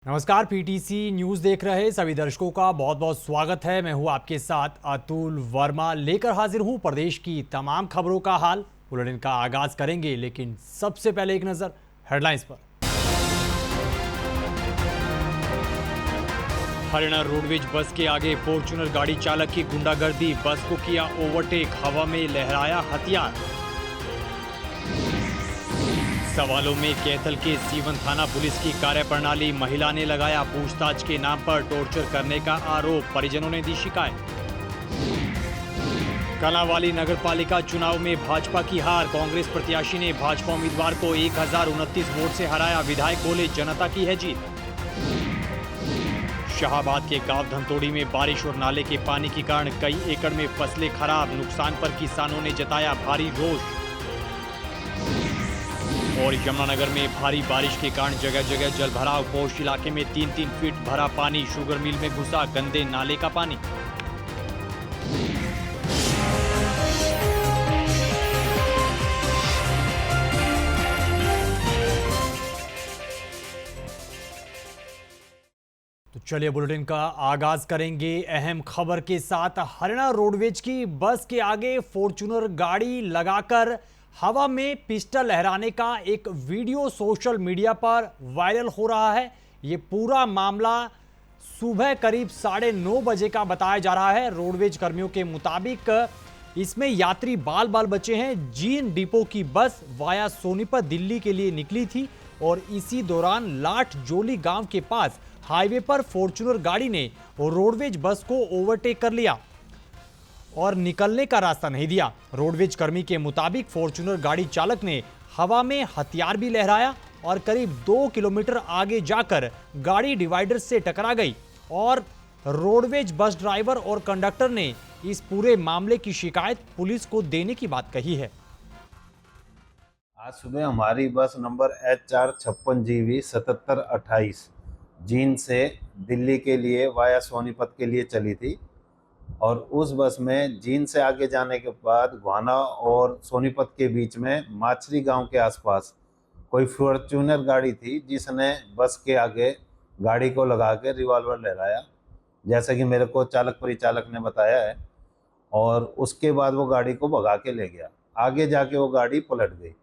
नमस्कार, PTC news देख रहे सभी दर्शकों का बहुत बहुत स्वागत है। मैं हूं आपके साथ अतुल वर्मा, लेकर हाजिर हूं प्रदेश की तमाम खबरों का हाल। बुलेटिन का आगाज करेंगे, लेकिन सबसे पहले एक नजर हेडलाइंस पर। हरियाणा रोडवेज बस के आगे फॉर्च्यूनर गाड़ी चालक की गुंडागर्दी, बस को किया ओवरटेक, हवा में लहराया हथियार। सवालों में कैथल के सीवन थाना पुलिस की कार्यप्रणाली, महिला ने लगाया पूछताछ के नाम पर टॉर्चर करने का आरोप, परिजनों ने दी शिकायत। कलांवाली नगरपालिका चुनाव में भाजपा की हार, कांग्रेस प्रत्याशी ने भाजपा उम्मीदवार को 1029 वोट से हराया, विधायक बोले जनता की है जीत। शाहाबाद के गांव धनतोड़ी में बारिश और नाले के पानी के कारण कई एकड़ में फसलें खराब, नुकसान पर किसानों ने जताया भारी रोष। और यमुनानगर में भारी बारिश के कारण जगह जगह जलभराव, पौष इलाके में 3-3 फीट भरा पानी, शुगर मिल में घुसा गंदे नाले का पानी। तो चलिए बुलेटिन का आगाज करेंगे अहम खबर के साथ। हरियाणा रोडवेज की बस के आगे फॉर्च्यूनर गाड़ी लगाकर हवा में पिस्टल लहराने का एक वीडियो सोशल मीडिया पर वायरल हो रहा है। ये पूरा मामला सुबह करीब 9:30 बजे का बताया जा रहा है। रोडवेज कर्मियों के मुताबिक इसमें यात्री बाल बाल बचे हैं। जीन डिपो की बस वाया सोनीपत दिल्ली के लिए निकली थी और इसी दौरान लाठ जोली गांव के पास हाईवे पर फॉर्च्यूनर गाड़ी ने रोडवेज बस को ओवरटेक कर लिया और निकलने का रास्ता नहीं दिया। रोडवेज कर्मी के मुताबिक फॉर्च्यूनर गाड़ी चालक ने हवा में हथियार भी लहराया और करीब 2 किलोमीटर आगे जाकर गाड़ी डिवाइडर से टकरा गई और रोडवेज बस ड्राइवर और कंडक्टर ने इस पूरे मामले की शिकायत पुलिस को देने की बात कही है। आज सुबह हमारी बस नंबर HR56GV 7728 जींद से दिल्ली के लिए वाया सोनीपत के लिए चली थी और उस बस में जींद से आगे जाने के बाद घाना और सोनीपत के बीच में माछरी गांव के आसपास कोई फॉर्च्यूनर गाड़ी थी जिसने बस के आगे गाड़ी को लगा के रिवॉल्वर लहराया, जैसा कि मेरे को चालक परिचालक ने बताया है। और उसके बाद वो गाड़ी को भगा के ले गया। आगे जाके वो गाड़ी पलट गई।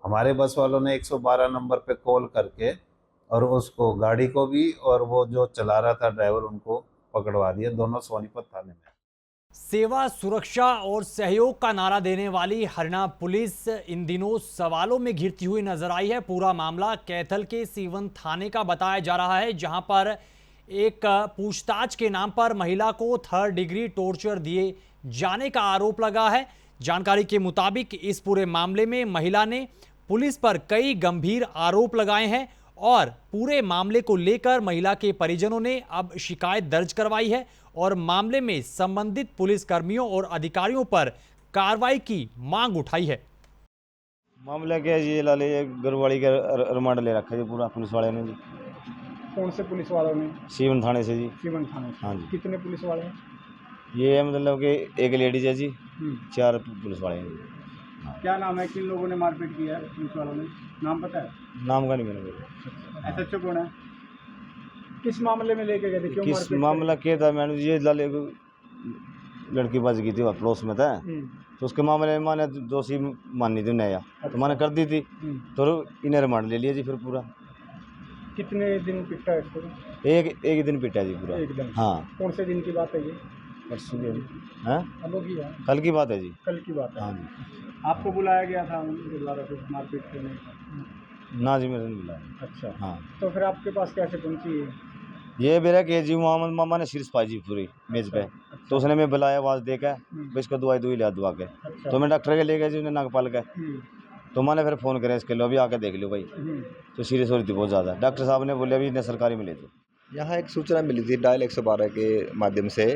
हमारे बस वालों ने 112 नंबर पे कॉल करके और उसको गाड़ी को भी और वो जो चला रहा था ड्राइवर उनको पकड़वा दिया, दोनों सोनीपत थाने में। सेवा, सुरक्षा और सहयोग का नारा देने वाली हरियाणा पुलिस इन दिनों सवालों में घिरती हुई नजर आई है। पूरा मामला कैथल के सीवन थाने का बताया जा रहा है, जहां पर एक पूछताछ के नाम पर महिला को 3rd डिग्री टॉर्चर दिए जाने का आरोप लगा है। जानकारी के मुताबिक इस पूरे मामले में महिला ने पुलिस पर कई गंभीर आरोप लगाए हैं और पूरे मामले को लेकर महिला के परिजनों ने अब शिकायत दर्ज करवाई है और मामले में संबंधित पुलिस कर्मियों और अधिकारियों पर कार्रवाई की मांग उठाई है। मामला क्या है जी, लाले गरवाड़ी का रिमांड ले रखा है पूरा पुलिस वाले ने जी। कौन से पुलिस वालों ने? सीवन थाने से जी। सीवन थाने से? हाँ जी। कितने पुलिस वाले हैं? ये है मतलब कि एक लेडीज है जी, 4 पुलिस वाले हैं जी। क्या नाम है? किन लोगों ने मारपीट किया है पुलिस वालों ने? नाम पता है? नाम का नहीं मेरा। SHO कौन है? किस मामले में लेके गए थे? क्यों किस मारपीट मामला क्या था? मैंने ये लाले लड़की बच गई थी, पड़ोस में था, तो उसके मामले में मैंने दोषी मानी थी नया, तो मैंने कर दी थी, तो इन्हें रिमांड ले लिया जी फिर पूरा। कितने दिन पिटा है इसको? एक ही दिन पिटा जी पूरा। एक दिन? हाँ। कौन से दिन की बात है ये? परसों की है, कल की बात है जी। कल की बात है? हाँ जी। आपको बुलाया गया था दोबारा कुछ मारपीट करने का? ना जी, मेरे नहीं बुलाया। अच्छा। हाँ। तो फिर आपके पास कैसे पहुंची है? ये मेरा के जी मोहम्मद मामा ने शीर्ष पाई जी पूरी मेज पे। तो उसने मैं बुलाया, आवाज़ देकर इसको दवाई लिया दवा के। तो मैं डॉक्टर के ले गया जी, उन्हें नागपाल के। तो मैंने फिर फ़ोन करा इसके लो, अभी आके देख लो भाई। तो सीरियस हो रही थी बहुत ज़्यादा। डॉक्टर साहब ने बोले अभी इन्हें सरकारी में ले दो। यहाँ एक सूचना मिली थी डायल 112 के माध्यम से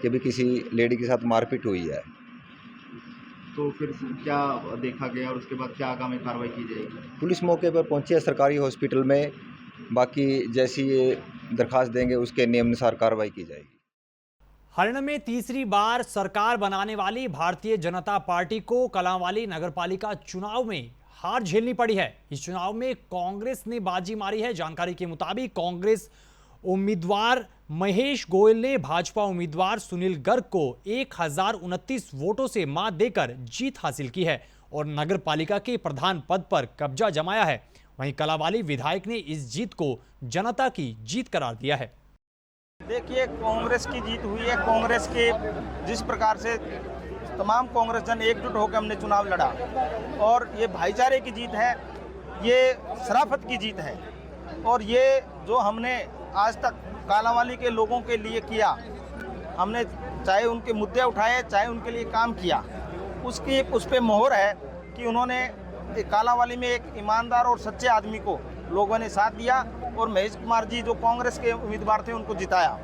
कि भी किसी लेडी के साथ मारपीट हुई है। तो फिर क्या देखा गया और उसके बाद क्या आगामी कार्रवाई की जाएगी? पुलिस मौके पर पहुंची है सरकारी हॉस्पिटल में। बाकी जैसी ये दरखास्त देंगे उसके नियमानुसार कार्रवाई की जाएगी। हरियाणा में तीसरी बार सरकार बनाने वाली भारतीय जनता पार्टी को कलांवाली नगरपालिका चुनाव में हार झेलनी पड़ी है। इस चुनाव में कांग्रेस ने बाजी मारी है। जानकारी के मुताबिक कांग्रेस उम्मीदवार महेश गोयल ने भाजपा उम्मीदवार सुनील गर्ग को 1029 वोटों से मात देकर जीत हासिल की है और नगर पालिका के प्रधान पद पर कब्जा जमाया है। वहीं कलावाली विधायक ने इस जीत को जनता की जीत करार दिया है। देखिए, कांग्रेस की जीत हुई है। कांग्रेस के जिस प्रकार से तमाम कांग्रेस जन एकजुट होकर हमने चुनाव लड़ा और ये भाईचारे की जीत है, ये शराफत की जीत है और ये जो हमने आज तक कालांवाली के लोगों के लिए किया, हमने चाहे उनके मुद्दे उठाए, चाहे उनके लिए काम किया, उसकी उस पे मोहर है कि उन्होंने कालांवाली में एक ईमानदार और सच्चे आदमी को लोगों ने साथ दिया और महेश कुमार जी जो कांग्रेस के उम्मीदवार थे उनको जिताया।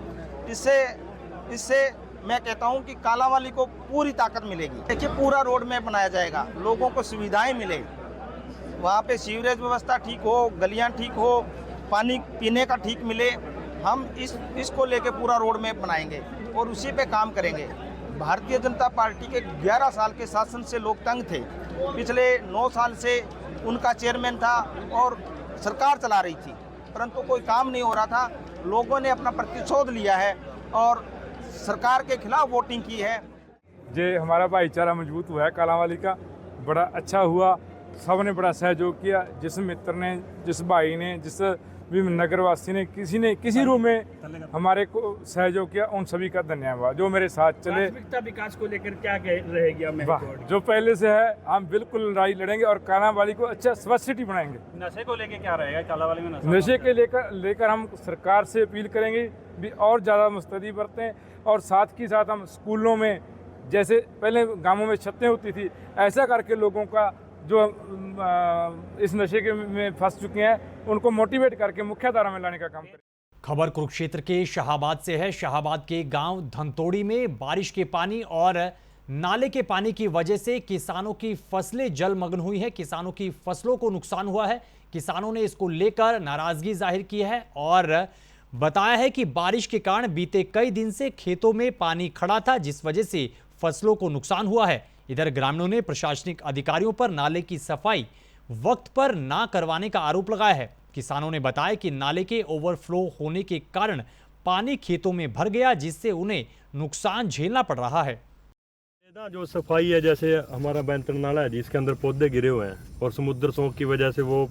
इससे मैं कहता हूं कि कालांवाली को पूरी ताकत मिलेगी। देखिए, पूरा रोड मैप बनाया जाएगा, लोगों को सुविधाएं मिले, वहाँ पे सीवरेज व्यवस्था ठीक हो, गलियां ठीक हो, पानी पीने का ठीक मिले। हम इसको लेके पूरा रोड मैप बनाएंगे और उसी पे काम करेंगे। भारतीय जनता पार्टी के 11 साल के शासन से लोग तंग थे। पिछले 9 साल से उनका चेयरमैन था और सरकार चला रही थी, परंतु कोई काम नहीं हो रहा था। लोगों ने अपना प्रतिशोध लिया है और सरकार के खिलाफ वोटिंग की है। ये हमारा भाईचारा मजबूत हुआ है कालांवाली का, बड़ा अच्छा हुआ। सबने बड़ा सहयोग किया, जिस मित्र ने, जिस भाई ने, जिस भी नगरवासी ने, किसी रूप में हमारे को सहयोग किया, उन सभी का धन्यवाद। जो मेरे साथ चले। प्राथमिकता विकास को लेकर क्या रहेगी? जो पहले से है, हम बिल्कुल लड़ाई लड़ेंगे और कालांवाली को अच्छा स्वच्छ सिटी बनाएंगे। नशे को लेकर क्या रहेगा कालांवाली में? नशे के लेकर हम सरकार से अपील करेंगे भी और ज़्यादा मुस्तैदी बरतें और साथ ही साथ हम स्कूलों में, जैसे पहले गाँवों में छतें होती थी, ऐसा करके लोगों का जो इस नशे के में फंस चुके हैं उनको मोटिवेट करके मुख्यधारा में लाने का काम करें। खबर कुरुक्षेत्र के शाहाबाद से है। शाहाबाद के गांव धनतोड़ी में बारिश के पानी और नाले के पानी की वजह से किसानों की फसलें जलमग्न हुई है। किसानों की फसलों को नुकसान हुआ है। किसानों ने इसको लेकर नाराजगी जाहिर की है और बताया है कि बारिश के कारण बीते कई दिन से खेतों में पानी खड़ा था, जिस वजह से फसलों को नुकसान हुआ है। इधर ग्रामीणों ने प्रशासनिक अधिकारियों पर नाले की सफाई वक्त पर ना करवाने का आरोप लगाया है। किसानों ने बताया कि नाले के ओवरफ्लो होने के कारण पानी खेतों में भर गया, जिससे उन्हें नुकसान झेलना पड़ रहा है। जो सफाई है, जैसे हमारा बैंतन नाला है जिसके अंदर पौधे गिरे हुए हैं और समुद्र सोख की वजह से वो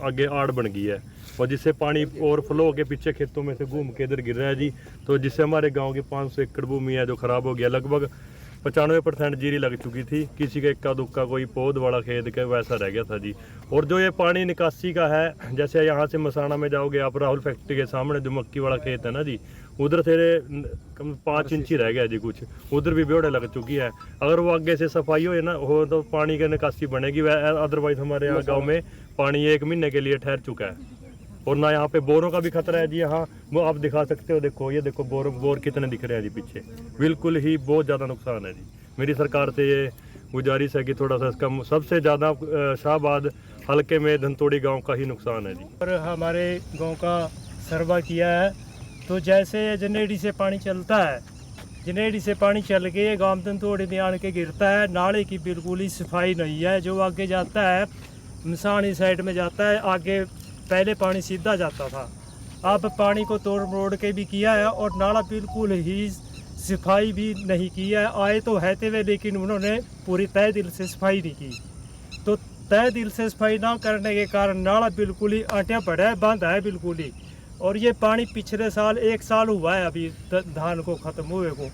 आगे आड़ बन गई है और जिससे पानी ओवरफ्लो होकर पीछे खेतों में से घूम के इधर गिर रहा है जी। तो जिससे हमारे गांव की 500 एकड़ भूमि है जो खराब हो गया। लगभग 95% जीरी लग चुकी थी। किसी का इक्का दुक्का कोई पौध वाला खेत के वैसा रह गया था जी। और जो ये पानी निकासी का है, जैसे यहाँ से मसाना में जाओगे आप, राहुल फैक्ट्री के सामने जो मक्की वाला खेत है ना जी, उधर से कम 5 इंच ही रह गया जी कुछ, उधर भी बेड़े लग चुकी है। अगर वो आगे से सफाई हो तो पानी की निकासी बनेगी। अदरवाइज हमारे यहाँ गाँव में पानी 1 महीने के लिए ठहर चुका है और ना यहाँ पे बोरों का भी खतरा है जी। यहाँ वो आप दिखा सकते हो, देखो ये देखो बोर कितने दिख रहे हैं जी पीछे। बिल्कुल ही बहुत ज़्यादा नुकसान है जी। मेरी सरकार से ये गुजारिश है कि थोड़ा सा इसका, सबसे ज़्यादा शाहबाद हल्के में धनतोड़ी गांव का ही नुकसान है जी। और हमारे गांव का सर्वा किया है तो जैसे जनेडी से पानी चलता है, जनेडी से पानी चल के ये गांव धनतोड़ी में आन के गिरता है। नाले की बिल्कुल ही सफाई नहीं है। जो आगे जाता है मसानी साइड में जाता है, आगे पहले पानी सीधा जाता था, अब पानी को तोड़ मरोड़ के भी किया है और नाला बिल्कुल ही सफाई भी नहीं की है। आए तो है थे वे, लेकिन उन्होंने पूरी तय दिल से सफाई नहीं की। तो तय दिल से सफाई ना करने के कारण नाला बिल्कुल ही आटा पड़ा है, बंद है बिल्कुल ही। और ये पानी पिछले साल 1 साल हुआ है अभी धान को ख़त्म हुए को।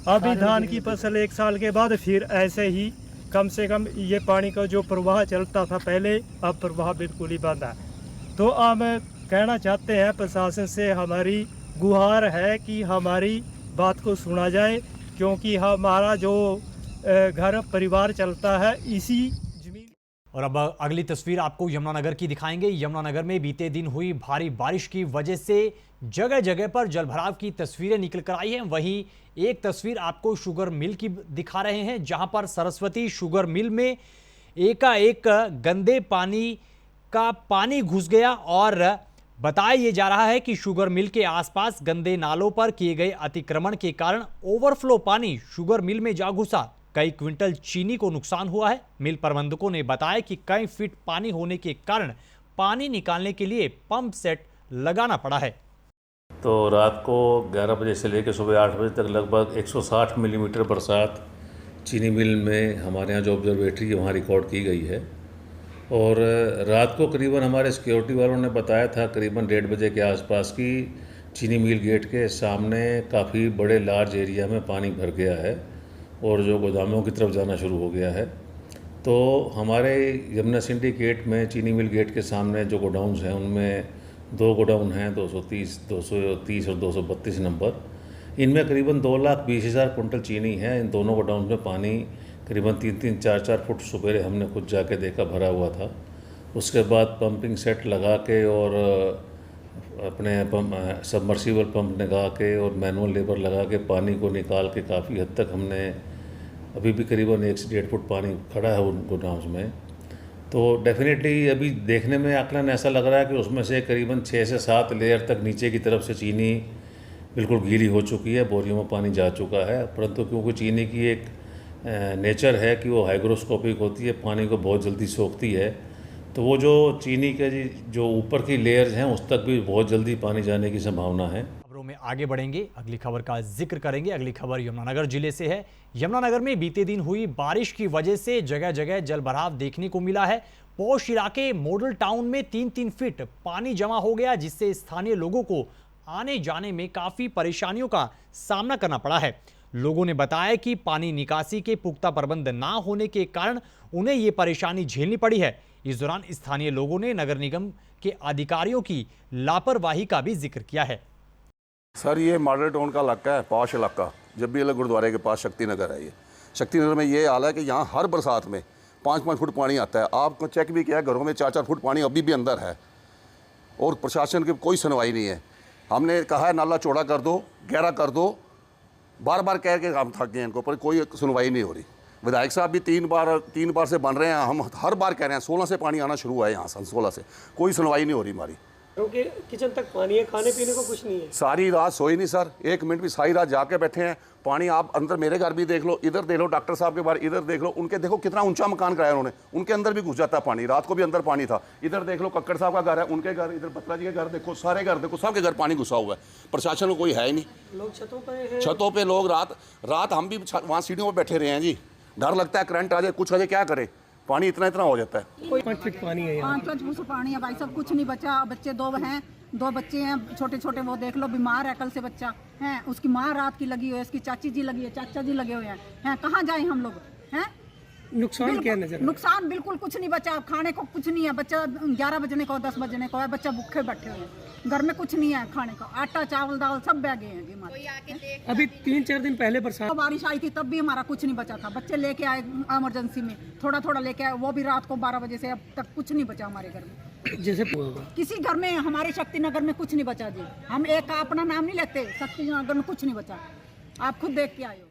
अभी धान की फसल 1 साल के बाद फिर ऐसे ही कम से कम ये पानी का जो प्रवाह चलता था पहले, अब प्रवाह बिल्कुल ही बंद है। तो हम कहना चाहते हैं प्रशासन से, हमारी गुहार है कि हमारी बात को सुना जाए, क्योंकि हमारा जो घर परिवार चलता है इसी जमीन। और अब अगली तस्वीर आपको यमुनानगर की दिखाएंगे। यमुनानगर में बीते दिन हुई भारी बारिश की वजह से जगह जगह पर जलभराव की तस्वीरें निकल कर आई हैं। वहीं एक तस्वीर आपको शुगर मिल की दिखा रहे हैं, जहां पर सरस्वती शुगर मिल में एकाएक गंदे पानी का पानी घुस गया और बताया ये जा रहा है कि शुगर मिल के आसपास गंदे नालों पर किए गए अतिक्रमण के कारण ओवरफ्लो पानी शुगर मिल में जा घुसा। कई क्विंटल चीनी को नुकसान हुआ है। मिल प्रबंधकों ने बताया कि कई फीट पानी होने के कारण पानी निकालने के लिए पंप सेट लगाना पड़ा है। तो रात को 11 बजे से लेकर सुबह 8 बजे तक लगभग 160 मिलीमीटर बरसात चीनी मिल में हमारे यहाँ जो ऑब्जर्वेटरी है वहाँ रिकॉर्ड की गई है। और रात को करीबन हमारे सिक्योरिटी वालों ने बताया था करीबन 1:30 बजे के आसपास की चीनी मिल गेट के सामने काफ़ी बड़े लार्ज एरिया में पानी भर गया है और जो गोदामों की तरफ जाना शुरू हो गया है। तो हमारे यमुना सिंडिकेट में चीनी मिल गेट के सामने जो गोडाउन्स हैं उनमें 2 गोडाउन हैं, 230 और 232 नंबर। इनमें करीबन 2,20,000 कुंटल चीनी है। इन दोनों गोडाउन में पानी करीबन 3-3, 4-4 फुट सवेरे हमने खुद जाके देखा भरा हुआ था। उसके बाद पंपिंग सेट लगा के और अपने सबमर्सिबल पंप लगा के और मैनुअल लेबर लगा के पानी को निकाल के काफ़ी हद तक हमने अभी भी करीबन 1 से 1.5 फुट पानी खड़ा है उन गोडाउन्स में। तो डेफिनेटली अभी देखने में आकलन ऐसा लग रहा है कि उसमें से करीबन 6 से 7 लेयर तक नीचे की तरफ से चीनी बिल्कुल गीली हो चुकी है, बोरियों में पानी जा चुका है। परंतु क्योंकि चीनी की एक नेचर है कि वो हाइग्रोस्कोपिक होती है, पानी को बहुत जल्दी सोखती है, तो वो जो चीनी के जो ऊपर की लेयर्स हैं उस तक भी बहुत जल्दी पानी जाने की संभावना है। खबरों में आगे बढ़ेंगे, अगली खबर का जिक्र करेंगे। अगली खबर यमुनानगर जिले से है। यमुनानगर में बीते दिन हुई बारिश की वजह से जगह जगह जलभराव देखने को मिला है। पौष इलाके मॉडल टाउन में 3-3 फीट पानी जमा हो गया, जिससे स्थानीय लोगों को आने जाने में काफी परेशानियों का सामना करना पड़ा है। लोगों ने बताया कि पानी निकासी के पुख्ता प्रबंध ना होने के कारण उन्हें ये परेशानी झेलनी पड़ी है। इस दौरान स्थानीय लोगों ने नगर निगम के अधिकारियों की लापरवाही का भी जिक्र किया है। सर, ये मॉडल टाउन का इलाका है, पॉश इलाका। जब भी अलग गुरुद्वारे के पास शक्ति नगर है। ये शक्ति नगर में ये हाल है कि यहाँ हर बरसात में 5-5 फुट पानी आता है। आपको चेक भी किया, घरों में 4-4 फुट पानी अभी भी अंदर है और प्रशासन की कोई सुनवाई नहीं है। हमने कहा है नाला चौड़ा कर दो, गहरा कर दो, बार बार कह के हम थक गए इनको, पर कोई सुनवाई नहीं हो रही। विधायक साहब भी 3 बार से बन रहे हैं, हम हर बार कह रहे हैं। 16 से पानी आना शुरू हुआ है यहाँ, सन 16 से कोई सुनवाई नहीं हो रही हमारी। क्योंकि किचन तक पानी है, खाने पीने को कुछ नहीं है। सारी रात सोई नहीं सर, 1 मिनट भी, सारी रात जाके बैठे हैं। पानी आप अंदर, मेरे घर भी देख लो, इधर देख लो, डॉक्टर साहब के बाहर इधर देख लो, उनके देखो कितना ऊंचा मकान कराया उन्होंने, उनके अंदर भी घुस जाता है पानी। रात को भी अंदर पानी था। इधर देख लो, कक्कड़ साहब का घर है, उनके घर, इधर बत्रा जी के घर देखो, सारे घर देखो, सबके घर पानी घुसा हुआ है। प्रशासन को कोई है ही नहीं। लोग छतों पे लोग रात हम भी वहाँ सीढ़ियों पर बैठे रहे हैं जी। डर लगता है करंट आ जाए, कुछ आ जाए, क्या करे, पानी इतना हो जाता है। 5 फीट पानी है, 5 फुट पानी है भाई साहब, कुछ नहीं बचा। बच्चे 2 बच्चे हैं छोटे छोटे, वो देख लो, बीमार है, कल से बच्चा है। उसकी माँ रात की लगी हुई है, उसकी चाची जी लगी है, चाचा जी लगे हुए हैं। कहाँ जाए हम लोग हैं? नुकसान क्या नजर? नुकसान बिल्कुल कुछ नहीं बचा। खाने को कुछ नहीं है। बच्चा 11 बजने को, 10 बजने को है, बच्चा भूखे बैठे हुए हैं। घर में कुछ नहीं है खाने को, आटा चावल दाल सब बह गए हैं। अभी 3-4 दिन पहले बारिश आई थी, तब भी हमारा कुछ नहीं बचा था। बच्चे लेके आए इमरजेंसी में, थोड़ा लेके आए, वो भी रात को 12 बजे से अब तक कुछ नहीं बचा हमारे घर में। जैसे किसी घर में, हमारे शक्ति नगर में कुछ नहीं बचा जी। हम एक का अपना नाम नहीं लेते, शक्ति नगर में कुछ नहीं बचा। आप खुद देख के आए हो।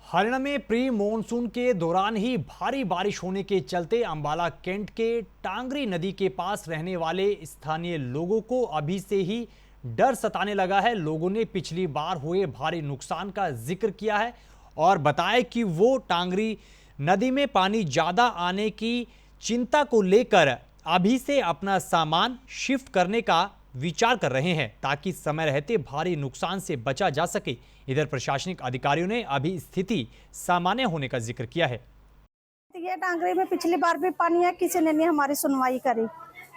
हरियाणा में प्री मॉनसून के दौरान ही भारी बारिश होने के चलते अंबाला कैंट के टांगरी नदी के पास रहने वाले स्थानीय लोगों को अभी से ही डर सताने लगा है। लोगों ने पिछली बार हुए भारी नुकसान का जिक्र किया है और बताया कि वो टांगरी नदी में पानी ज्यादा आने की चिंता को लेकर अभी से अपना सामान शिफ्ट करने का विचार कर रहे हैं, ताकि समय रहते भारी नुकसान से बचा जा सके। इधर प्रशासनिक अधिकारियों ने अभी स्थिति सामान्य होने का जिक्र किया है। ये टांगरी में पिछली बार भी पानी है, किसी ने नहीं हमारी सुनवाई करी,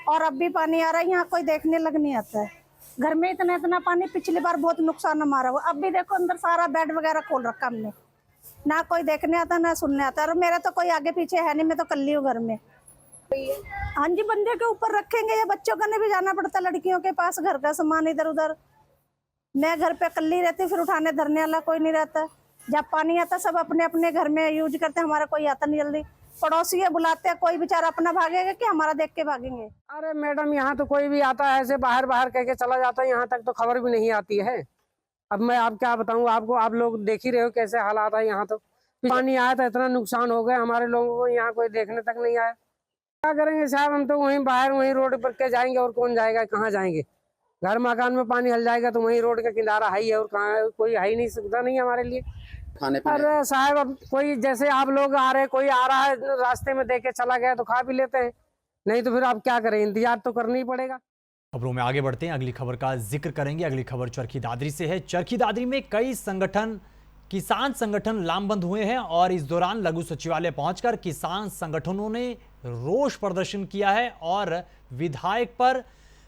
और अब भी पानी आ रहा है। यहाँ कोई देखने लग नहीं आता है। घर में इतना पानी, पिछली बार बहुत नुकसान हमारा हुआ। अब भी देखो, अंदर सारा बेड वगैरह खोल रखा हमने, ना कोई देखने आता ना सुनने आता। और मेरा तो कोई आगे पीछे है नहीं, मैं तो कल्ली हूँ घर में। हाँ जी, बंदे के ऊपर रखेंगे या बच्चों का ने भी जाना पड़ता, लड़कियों के पास घर का सामान इधर उधर। मैं घर पे कल्ली रहती, फिर उठाने धरने वाला कोई नहीं रहता। जब पानी आता सब अपने अपने घर में यूज करते, हमारा कोई आता नहीं जल्दी। पड़ोसी है बुलाते हैं, कोई बेचारा अपना भागेगा कि हमारा देख के भागेंगे। अरे मैडम, यहाँ तो कोई भी आता है ऐसे बाहर कह के चला जाता है, यहाँ तक तो खबर भी नहीं आती है। अब मैं आप क्या बताऊँ आपको, आप लोग देख ही रहे हो कैसे हालात है यहाँ। तो पानी आया था, इतना नुकसान हो गया हमारे लोगों को, यहाँ कोई देखने तक नहीं आया। क्या करेंगे साहब, हम तो वहीं बाहर वहीं रोड पर के जाएंगे, और कौन जाएगा, कहाँ जाएंगे। घर मकान में पानी हल जाएगा तो वहीं रोड का किनारा है ही है, और कहाँ कोई है ही नहीं, सुविधा नहीं हमारे लिए। खाने पीने? अरे साहब, अब कोई जैसे आप लोग आ रहे, कोई आ रहा है रास्ते में देख के चला गया तो खा भी लेते हैं, नहीं तो फिर आप क्या करें, इंतजार तो करना ही पड़ेगा। खबरों में आगे बढ़ते हैं, अगली खबर का जिक्र करेंगे। अगली खबर चरखी दादरी से है। चरखी दादरी में कई किसान संगठन लामबंद हुए हैं और इस दौरान लघु सचिवालय पहुंचकर किसान संगठनों ने रोष प्रदर्शन किया है और विधायक पर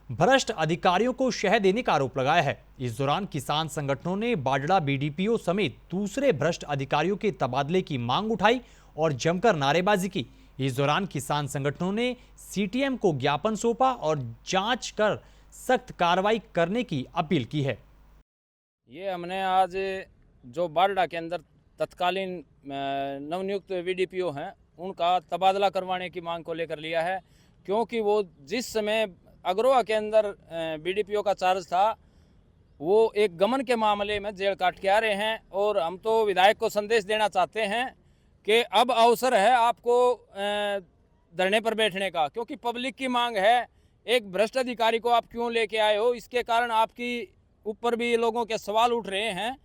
भ्रष्ट अधिकारियों को शह देने का आरोप लगाया है। इस दौरान किसान संगठनों ने बाडड़ा बीडीपीओ समेत दूसरे भ्रष्ट अधिकारियों के तबादले की मांग उठाई और जमकर नारेबाजी की। इस दौरान किसान संगठनों ने सीटीएम को ज्ञापन सौंपा और जांच कर सख्त कार्रवाई करने की अपील की है। ये हमने आज जो बाडड़ा के अंदर तत्कालीन नवनियुक्त बीडीपीओ हैं उनका तबादला करवाने की मांग को लेकर लिया है, क्योंकि वो जिस समय अग्रोहा के अंदर बीडीपीओ का चार्ज था वो एक गमन के मामले में जेल काट के आ रहे हैं। और हम तो विधायक को संदेश देना चाहते हैं कि अब अवसर है आपको धरने पर बैठने का, क्योंकि पब्लिक की मांग है। एक भ्रष्ट अधिकारी को आप क्यों लेके आए हो, इसके कारण आपकी ऊपर भी लोगों के सवाल उठ रहे हैं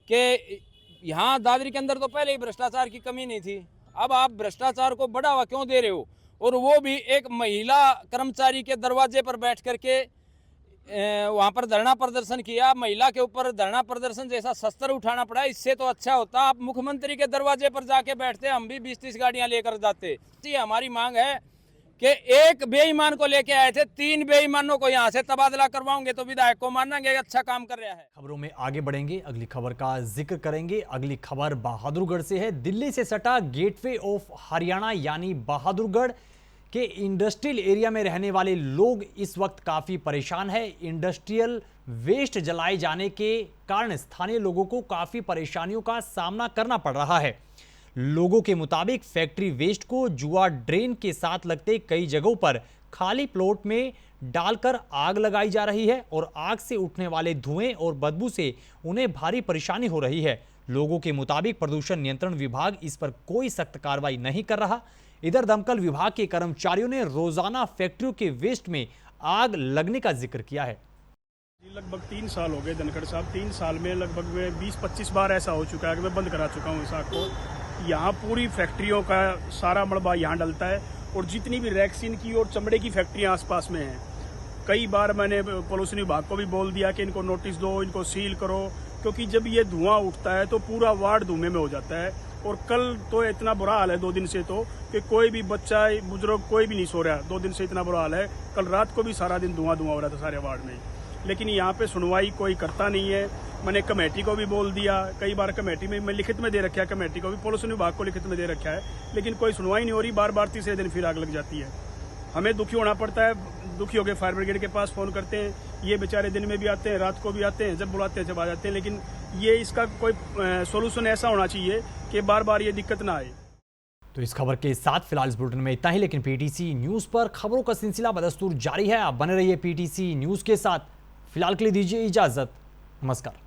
कि यहाँ दादरी के अंदर तो पहले ही भ्रष्टाचार की कमी नहीं थी, अब आप भ्रष्टाचार को बढ़ावा क्यों दे रहे हो। और वो भी एक महिला कर्मचारी के दरवाजे पर बैठ करके वहाँ पर धरना प्रदर्शन किया। महिला के ऊपर धरना प्रदर्शन जैसा शस्त्र उठाना पड़ा, इससे तो अच्छा होता आप मुख्यमंत्री के दरवाजे पर जाके बैठते, हम भी 20-30 गाड़ियाँ लेकर जाते। जी हमारी मांग है कि एक बेईमान को लेके आए थे, 3 बेईमानों को यहाँ से तबादला करवाओगे तो विधायक को मानेंगे अच्छा काम कर रहा है। खबरों में आगे बढ़ेंगे, अगली खबर का जिक्र करेंगे। अगली खबर बहादुरगढ़ से है। दिल्ली से सटा गेटवे ऑफ हरियाणा यानी बहादुरगढ़ के इंडस्ट्रियल एरिया में रहने वाले लोग इस वक्त काफी परेशान है। इंडस्ट्रियल वेस्ट जलाए जाने के कारण स्थानीय लोगों को काफी परेशानियों का सामना करना पड़ रहा है। लोगों के मुताबिक फैक्ट्री वेस्ट को जुआ ड्रेन के साथ लगते कई जगहों पर खाली प्लॉट में डालकर आग लगाई जा रही है और आग से उठने वाले धुएं और बदबू से उन्हें भारी परेशानी हो रही है। लोगों के मुताबिक प्रदूषण नियंत्रण विभाग इस पर कोई सख्त कार्रवाई नहीं कर रहा। इधर दमकल विभाग के कर्मचारियों ने रोजाना फैक्ट्रियों के वेस्ट में आग लगने का जिक्र किया है। लगभग 3 साल हो गए धनखड़ साहब, 3 साल में लगभग मैं 20-25 बार ऐसा हो चुका है कि मैं बंद करा चुका हूँ इस आग को। यहाँ पूरी फैक्ट्रियों का सारा मलबा यहाँ डलता है और जितनी भी रैक्सीन की और चमड़े की फैक्ट्रियाँ आसपास में हैं। कई बार मैंने पॉल्यूशन विभाग को भी बोल दिया कि इनको नोटिस दो, इनको सील करो, क्योंकि जब ये धुआं उठता है तो पूरा वार्ड धुएं में हो जाता है। और कल तो इतना बुरा हाल है 2 दिन से तो कि कोई भी बच्चा बुजुर्ग कोई भी नहीं सो रहा। 2 दिन से इतना बुरा हाल है। कल रात को भी सारा दिन धुआं हो रहा था सारे वार्ड में, लेकिन यहाँ पे सुनवाई कोई करता नहीं है। मैंने कमेटी को भी बोल दिया, कई बार कमेटी में मैं लिखित में दे रखा है, कमेटी को भी पॉल्यूशन विभाग को लिखित में दे रखा है, लेकिन कोई सुनवाई नहीं हो रही। बार बार तीसरे दिन फिर आग लग जाती है। हमें दुखी होना पड़ता है, दुखी होकर फायर ब्रिगेड के पास फ़ोन करते हैं। ये बेचारे दिन में भी आते हैं, रात को भी आते हैं, जब बुलाते हैं जब आ जाते हैं, लेकिन ये इसका कोई सोल्यूशन ऐसा होना चाहिए कि बार बार ये दिक्कत ना आए। तो इस खबर के साथ फिलहाल इस बुलेटिन में इतना ही, लेकिन पीटीसी न्यूज़ पर खबरों का सिलसिला बदस्तूर जारी है। आप बने रहिए पीटीसी न्यूज़ के साथ। फिलहाल के लिए दीजिए इजाज़त। नमस्कार।